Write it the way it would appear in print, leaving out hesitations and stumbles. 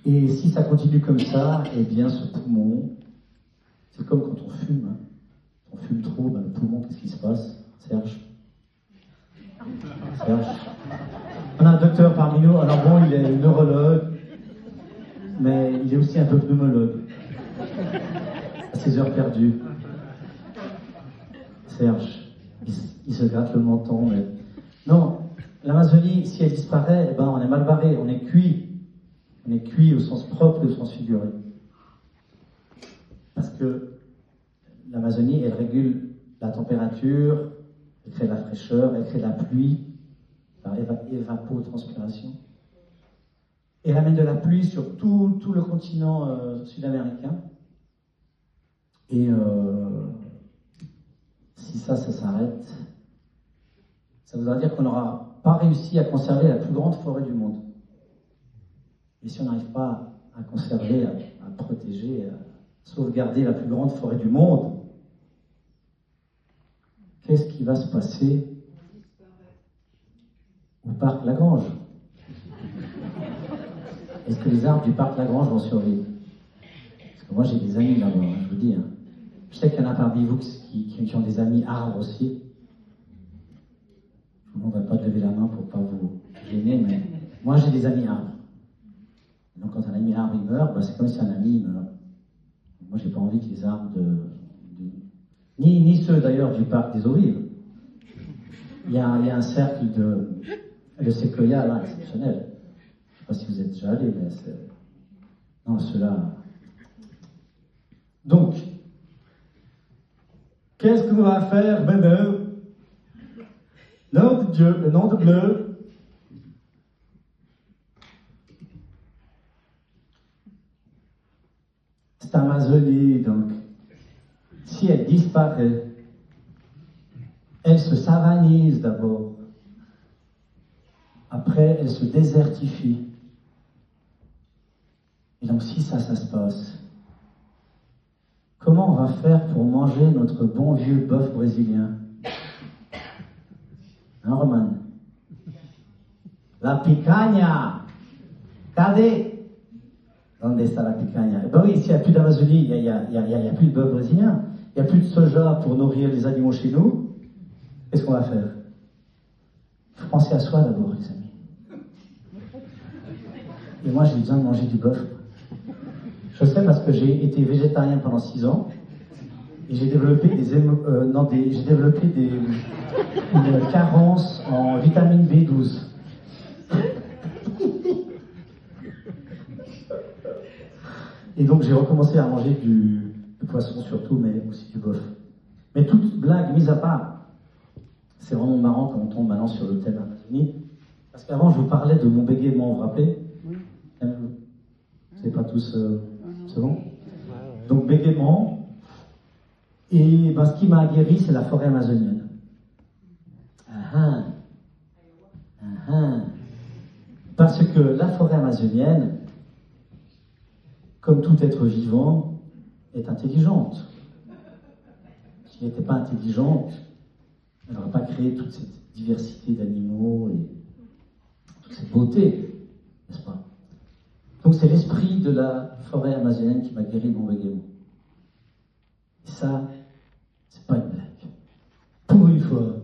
Et si ça continue comme ça, eh bien ce poumon, c'est comme quand on fume. Hein. On fume trop, ben, le poumon, qu'est-ce qui se passe, Serge? Serge. On a un docteur parmi nous, alors bon, il est neurologue, mais il est aussi un peu pneumologue. À ses heures perdues. Serge, il se gratte le menton, mais... Non, l'Amazonie, si elle disparaît, eh ben, on est mal barré, on est cuit. On est cuit au sens propre et au sens figuré. Parce que l'Amazonie, elle régule la température, elle crée la fraîcheur, elle crée la pluie, par évapotranspiration. Et elle amène de la pluie sur tout le continent sud-américain. Et si ça s'arrête, ça voudra dire qu'on n'aura pas réussi à conserver la plus grande forêt du monde. Et si on n'arrive pas à conserver, à protéger, à sauvegarder la plus grande forêt du monde, qu'est-ce qui va se passer au parc Lagrange? Est-ce que les arbres du parc Lagrange vont survivre? Parce que moi j'ai des amis là-bas, hein, je vous dis. Hein. Je sais qu'il y en a parmi vous qui ont des amis arbres aussi. Je vous demanderai pas de lever la main pour ne pas vous gêner, mais moi j'ai des amis arbres. Donc quand un ami arbre il meurt, bah, c'est comme si un ami meurt. Moi j'ai pas envie que les arbres ni ceux d'ailleurs du parc des eaux vives. Il y a un cercle de séquoia là, exceptionnel. Je sais pas si vous êtes déjà allé, mais c'est... Non, ceux-là... Donc, qu'est-ce qu'on va faire maintenant? Nom de Dieu, le nom de bleu. Cette Amazonie, donc, si elle disparaît, elle se savanise d'abord. Après, elle se désertifie. Et donc, si ça se passe, comment on va faire pour manger notre bon vieux bœuf brésilien? Hein, Roman? La picanha! Cadê? Onde está la picanha? Ben oui, s'il n'y a plus d'Amazonie, il n'y a plus de bœuf brésilien, il n'y a plus de soja pour nourrir les animaux chez nous. Qu'est-ce qu'on va faire? Il faut penser à soi d'abord, les amis. Et moi, j'ai besoin de manger du bœuf. Je sais parce que j'ai été végétarien pendant 6 ans et j'ai développé une carence en vitamine B12. Et donc j'ai recommencé à manger du poisson surtout, mais aussi du bœuf. Mais toute blague mise à part, c'est vraiment marrant quand on tombe maintenant sur le thème Amazonie. Parce qu'avant, je vous parlais de mon bégaiement, vous vous rappelez? C'est pas tous... c'est bon? Donc bégaiement. Et ben, ce qui m'a guéri, c'est la forêt amazonienne. Parce que la forêt amazonienne, comme tout être vivant, est intelligente. Si elle n'était pas intelligente, elle n'aurait pas créé toute cette diversité d'animaux et toute cette beauté, n'est-ce pas? Donc c'est l'esprit de la forêt amazonienne qui m'a guéri de mon bégaiement. Et ça, c'est pas une blague. Pour une fois.